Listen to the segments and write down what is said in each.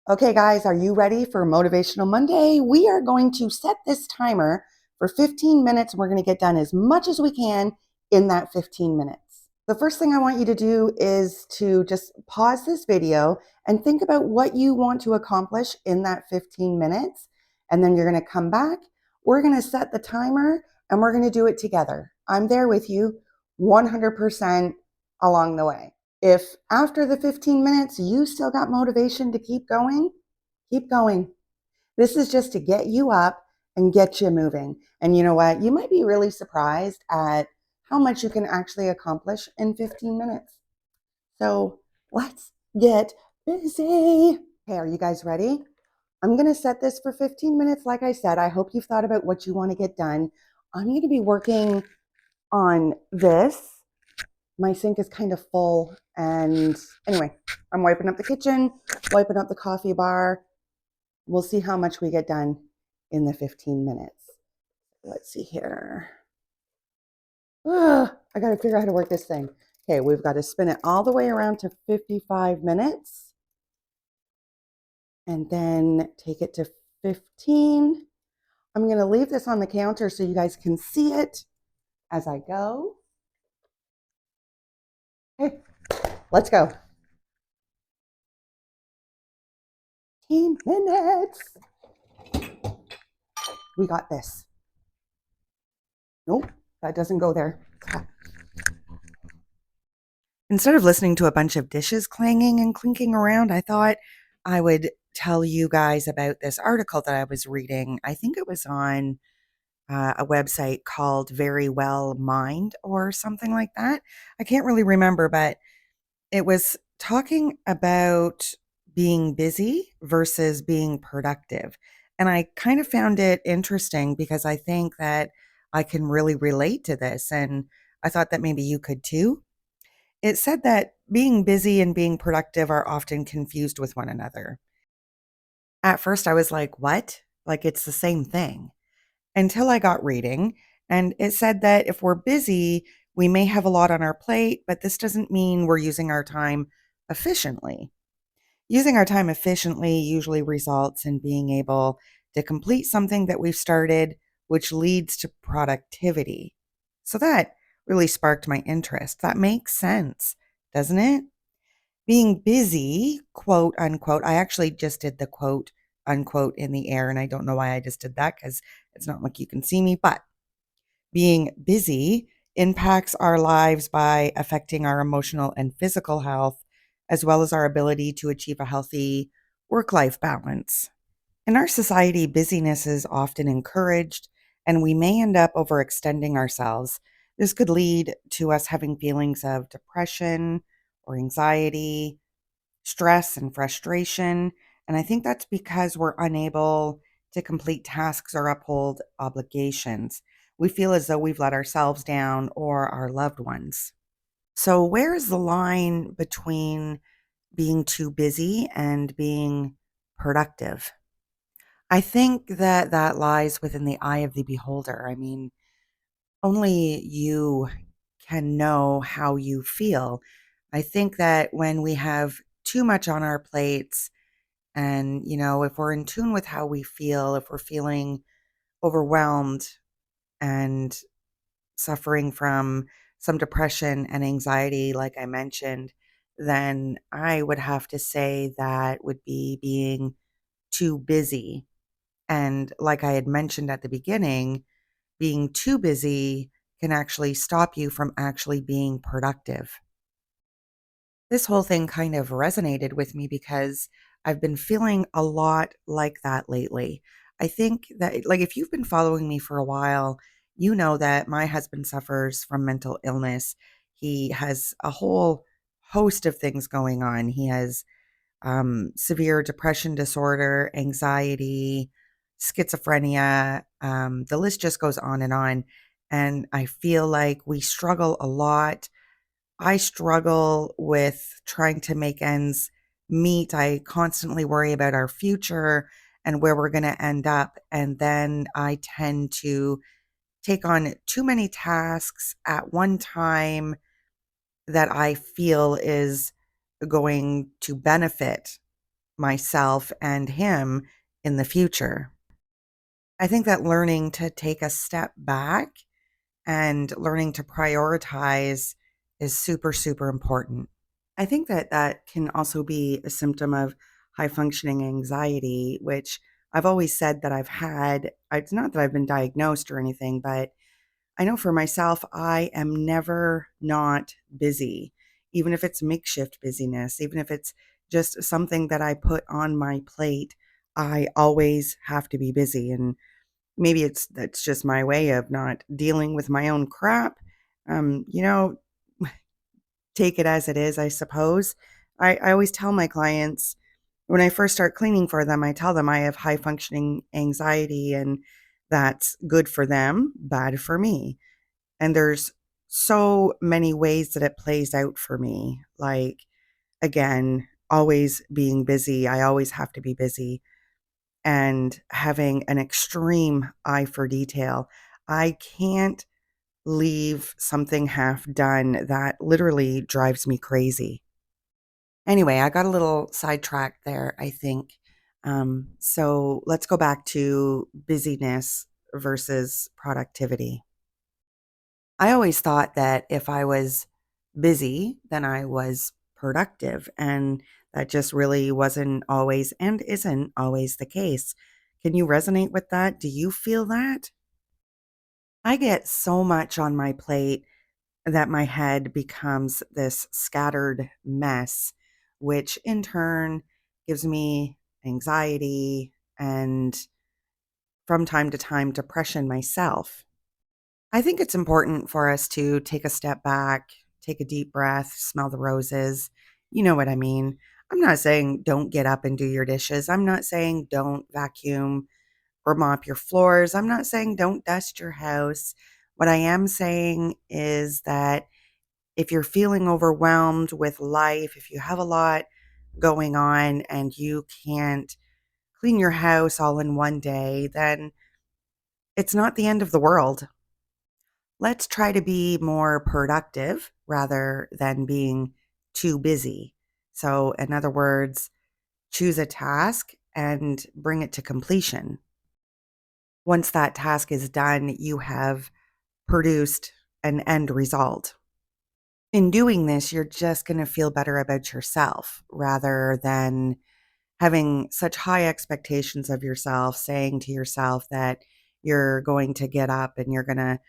Okay, guys, are you ready for Motivational Monday? We are going to set this timer for 15 minutes. And we're going to get done as much as we can in that 15 minutes. The first thing I want you to do is to just pause this video and think about what you want to accomplish in that 15 minutes. And then you're going to come back. We're going to set the timer and we're going to do it together. I'm there with you 100% along the way. If after the 15 minutes you still got motivation to keep going, keep going. This is just to get you up and get you moving. And you know what? You might be really surprised at how much you can actually accomplish in 15 minutes. So let's get busy. Okay, are you guys ready? I'm going to set this for 15 minutes. Like I said, I hope you've thought about what you want to get done. I'm going to be working on this. My sink is kind of full. And anyway, I'm wiping up the kitchen, wiping up the coffee bar. We'll see how much we get done in the 15 minutes. Let's see here. I got to figure out how to work this thing. Okay, we've got to spin it all the way around to 55 minutes. And then take it to 15. I'm going to leave this on the counter so you guys can see it as I go. Okay, let's go. 15 minutes. We got this. Nope, that doesn't go there. Instead of listening to a bunch of dishes clanging and clinking around, I thought I would tell you guys about this article that I was reading. I think it was on a website called Very Well Mind or something like that. I can't really remember, but it was talking about being busy versus being productive. And I kind of found it interesting because I think that I can really relate to this. And I thought that maybe you could too. It said that being busy and being productive are often confused with one another. At first, I was like, what? Like it's the same thing. Until I got reading, and it said that if we're busy, we may have a lot on our plate, but this doesn't mean we're using our time efficiently. Using our time efficiently usually results in being able to complete something that we've started, which leads to productivity. So that really sparked my interest. That makes sense, doesn't it? Being busy, quote unquote, I actually just did the quote unquote in the air, and I don't know why I just did that because it's not like you can see me, but being busy impacts our lives by affecting our emotional and physical health, as well as our ability to achieve a healthy work life balance. In our society, busyness is often encouraged, and we may end up overextending ourselves. This could lead to us having feelings of depression or anxiety, stress, and frustration. And I think that's because we're unable to complete tasks or uphold obligations. We feel as though we've let ourselves down or our loved ones. So, where is the line between being too busy and being productive? I think that that lies within the eye of the beholder. I mean, only you can know how you feel. I think that when we have too much on our plates, and, if we're in tune with how we feel, if we're feeling overwhelmed and suffering from some depression and anxiety, like I mentioned, then I would have to say that would be being too busy. And like I had mentioned at the beginning, being too busy can actually stop you from actually being productive. This whole thing kind of resonated with me because I've been feeling a lot like that lately. I think that, like, if you've been following me for a while, you know that my husband suffers from mental illness. He has a whole host of things going on. He has severe depression disorder, anxiety, schizophrenia. The list just goes on and on. And I feel like we struggle a lot. I struggle with trying to make ends meet. I constantly worry about our future and where we're going to end up. And then I tend to take on too many tasks at one time that I feel is going to benefit myself and him in the future. I think that learning to take a step back and learning to prioritize is super, super important. I think that that can also be a symptom of high functioning anxiety, which I've always said that I've had. It's not that I've been diagnosed or anything, but I know for myself, I am never not busy, even if it's makeshift busyness, even if it's just something that I put on my plate. I always have to be busy. And maybe that's just my way of not dealing with my own crap. Um, you know, take it as it is, I suppose. I always tell my clients when I first start cleaning for them, I tell them I have high functioning anxiety and that's good for them, bad for me. And there's so many ways that it plays out for me. Like, again, always being busy. I always have to be busy and having an extreme eye for detail. I can't leave something half done. That literally drives me crazy. Anyway, I got a little sidetracked there, I think. So let's go back to busyness versus productivity. I always thought that if I was busy, then I was productive. And that just really wasn't always and isn't always the case. Can you resonate with that? Do you feel that? I get so much on my plate that my head becomes this scattered mess, which in turn gives me anxiety and from time to time depression myself. I think it's important for us to take a step back, take a deep breath, smell the roses. You know what I mean? I'm not saying don't get up and do your dishes. I'm not saying don't vacuum or mop your floors. I'm not saying don't dust your house. What I am saying is that if you're feeling overwhelmed with life, if you have a lot going on and you can't clean your house all in one day, then it's not the end of the world. Let's try to be more productive rather than being too busy. So, in other words, choose a task and bring it to completion. Once that task is done, you have produced an end result. In doing this, you're just going to feel better about yourself rather than having such high expectations of yourself, saying to yourself that you're going to get up and you're going to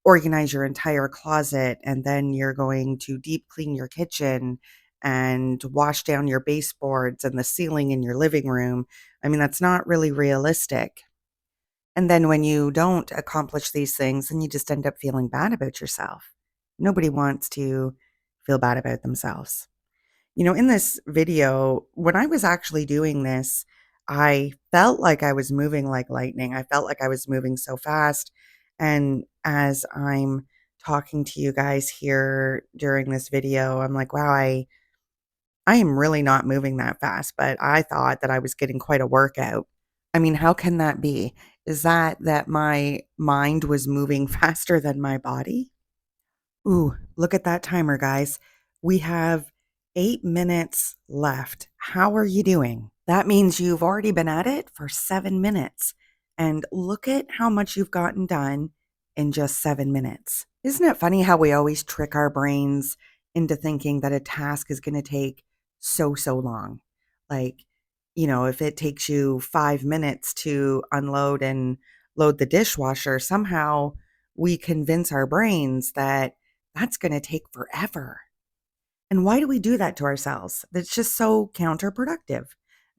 organize your entire closet and then you're going to deep clean your kitchen and wash down your baseboards and the ceiling in your living room. I mean, that's not really realistic. And then when you don't accomplish these things, then you just end up feeling bad about yourself. Nobody wants to feel bad about themselves. In this video, when I was actually doing this, I felt like I was moving like lightning. I felt like I was moving so fast. And as I'm talking to you guys here during this video, I'm like, wow, I am really not moving that fast, but I thought that I was getting quite a workout. I mean, how can that be? Is that my mind was moving faster than my body? Ooh, look at that timer, guys. We have 8 minutes left. How are you doing? That means you've already been at it for 7 minutes. And look at how much you've gotten done in just 7 minutes. Isn't it funny how we always trick our brains into thinking that a task is going to take so, so long? Like, if it takes you 5 minutes to unload and load the dishwasher, somehow we convince our brains that that's going to take forever. And why do we do that to ourselves? That's just so counterproductive.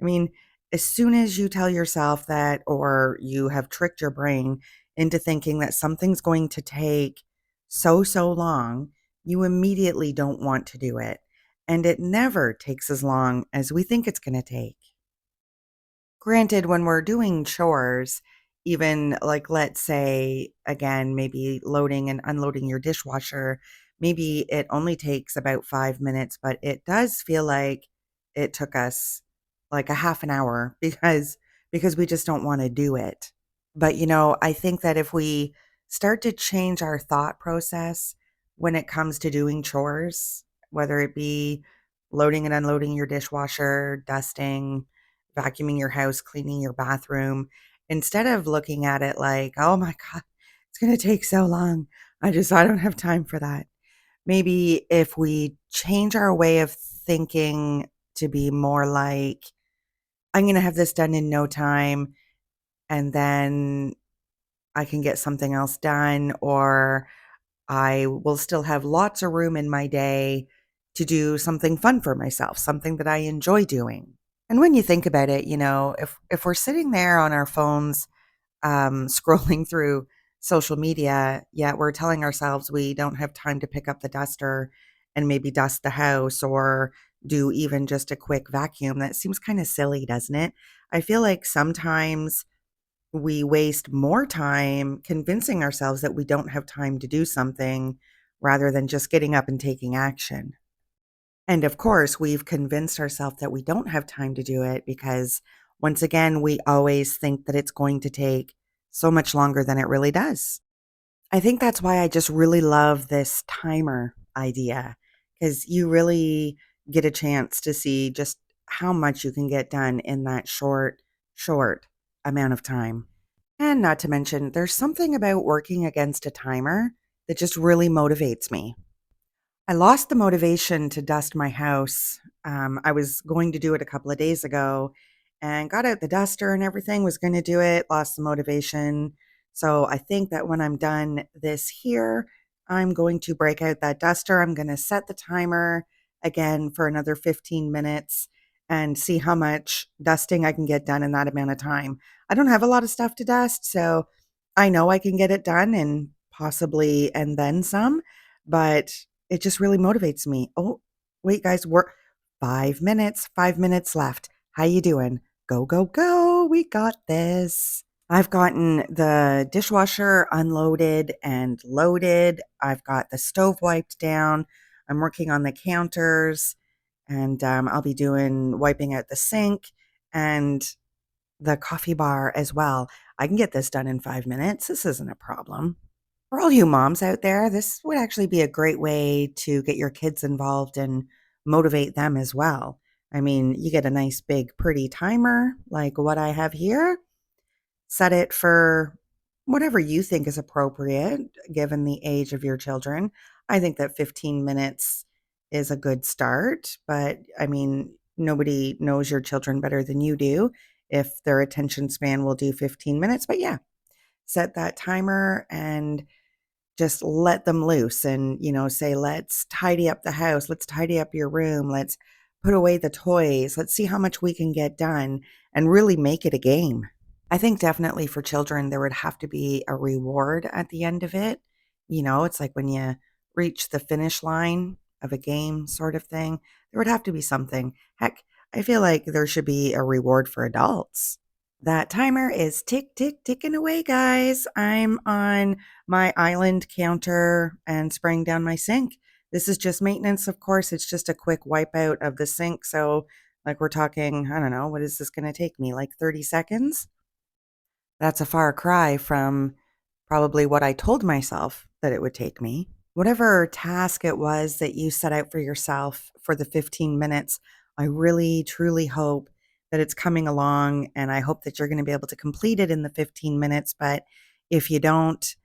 I mean, as soon as you tell yourself that, or you have tricked your brain into thinking that something's going to take so, so long, you immediately don't want to do it. And it never takes as long as we think it's going to take. Granted, when we're doing chores, even like, let's say, again, maybe loading and unloading your dishwasher, maybe it only takes about 5 minutes, but it does feel like it took us like a half an hour because we just don't want to do it. But I think that if we start to change our thought process when it comes to doing chores, whether it be loading and unloading your dishwasher, dusting, vacuuming your house, cleaning your bathroom, instead of looking at it like, oh my God, it's going to take so long. I don't have time for that. Maybe if we change our way of thinking to be more like, I'm going to have this done in no time, and then I can get something else done, or I will still have lots of room in my day to do something fun for myself, something that I enjoy doing. And when you think about it, if we're sitting there on our phones, scrolling through social media, yet we're telling ourselves we don't have time to pick up the duster and maybe dust the house or do even just a quick vacuum, that seems kind of silly, doesn't it? I feel like sometimes we waste more time convincing ourselves that we don't have time to do something rather than just getting up and taking action. And of course, we've convinced ourselves that we don't have time to do it because, once again, we always think that it's going to take so much longer than it really does. I think that's why I just really love this timer idea, because you really get a chance to see just how much you can get done in that short amount of time. And not to mention, there's something about working against a timer that just really motivates me. I lost the motivation to dust my house. I was going to do it a couple of days ago and got out the duster and everything, was going to do it, lost the motivation. So I think that when I'm done this here, I'm going to break out that duster. I'm going to set the timer again for another 15 minutes and see how much dusting I can get done in that amount of time. I don't have a lot of stuff to dust, so I know I can get it done and possibly and then some, but it just really motivates me. Oh, wait, guys, we're 5 minutes left. How you doing? Go, go, go. We got this. I've gotten the dishwasher unloaded and loaded. I've got the stove wiped down. I'm working on the counters, and I'll be doing wiping out the sink and the coffee bar as well. I can get this done in 5 minutes. This isn't a problem. For all you moms out there, this would actually be a great way to get your kids involved and motivate them as well. I mean, you get a nice big pretty timer like what I have here, set it for whatever you think is appropriate given the age of your children. I think that 15 minutes is a good start, but I mean, nobody knows your children better than you do if their attention span will do 15 minutes. But yeah, set that timer and just let them loose and, say, let's tidy up the house. Let's tidy up your room. Let's put away the toys. Let's see how much we can get done and really make it a game. I think definitely for children, there would have to be a reward at the end of it. It's like when you reach the finish line of a game sort of thing, there would have to be something. Heck, I feel like there should be a reward for adults. That timer is tick, tick, ticking away, guys. I'm on my island counter and spraying down my sink. This is just maintenance, of course. It's just a quick wipe out of the sink. So, like, we're talking, I don't know, what is this going to take me? Like 30 seconds? That's a far cry from probably what I told myself that it would take me. Whatever task it was that you set out for yourself for the 15 minutes, I really, truly hope that it's coming along, and I hope that you're going to be able to complete it in the 15 minutes. But if you don't,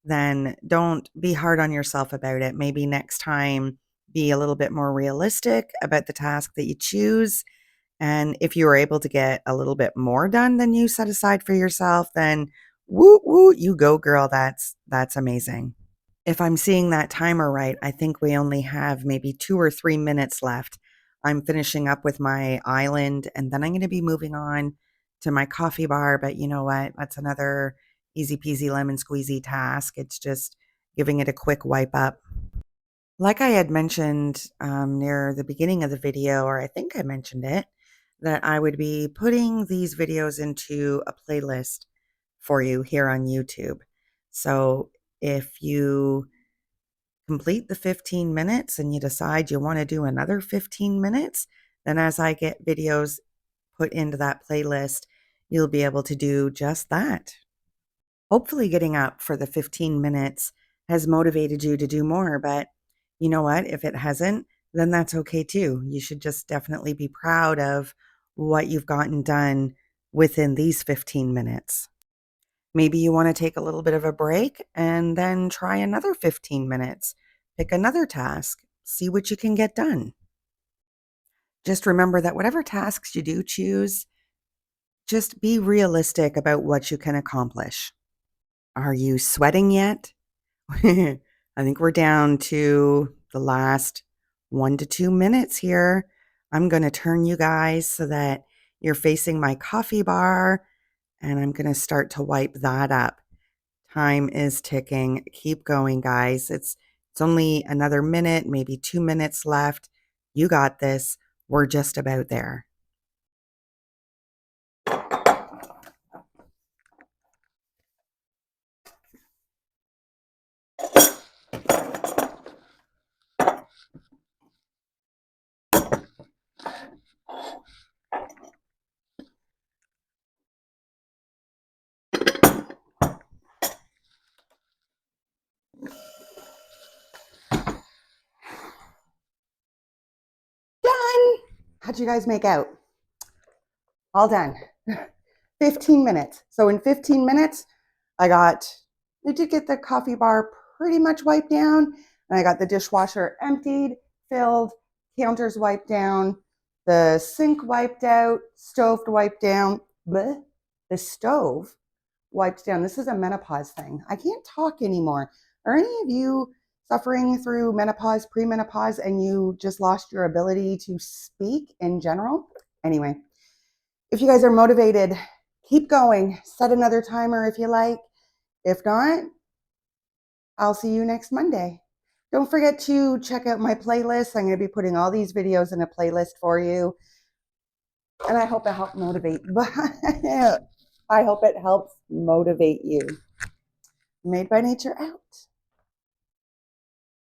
then don't be hard on yourself about it. Maybe next time be a little bit more realistic about the task that you choose, and if you were able to get a little bit more done than you set aside for yourself, then woo woo, you go girl. That's amazing. If I'm seeing that timer right, I think we only have maybe 2 or 3 minutes left. I'm finishing up with my island, and then I'm going to be moving on to my coffee bar, but you know what? That's another easy peasy lemon squeezy task. It's just giving it a quick wipe up. Like I had mentioned near the beginning of the video, or I think I mentioned it, that I would be putting these videos into a playlist for you here on YouTube. So if you complete the 15 minutes and you decide you want to do another 15 minutes, then as I get videos put into that playlist, you'll be able to do just that. Hopefully, getting up for the 15 minutes has motivated you to do more. But you know what? If it hasn't, then that's okay too. You should just definitely be proud of what you've gotten done within these 15 minutes. Maybe you want to take a little bit of a break and then try another 15 minutes. Pick another task, see what you can get done. Just remember that whatever tasks you do choose, just be realistic about what you can accomplish. Are you sweating yet? I think we're down to the last 1 to 2 minutes here. I'm going to turn you guys so that you're facing my coffee bar, and I'm going to start to wipe that up. Time is ticking. Keep going, guys. It's only another minute, maybe 2 minutes left. You got this. We're just about there. Done. How'd you guys make out? All done. 15 minutes. So in 15 minutes, I did get the coffee bar pretty much wiped down, and I got the dishwasher emptied, filled, counters wiped down, the sink wiped out, stove wiped down. Bleh. The stove wiped down. This is a menopause thing. I can't talk anymore. Are any of you suffering through menopause, premenopause, and you just lost your ability to speak in general? Anyway, if you guys are motivated, keep going. Set another timer if you like. If not, I'll see you next Monday. Don't forget to check out my playlist. I'm going to be putting all these videos in a playlist for you. And I hope it helps motivate. I hope it helps motivate you. Made by Nature out.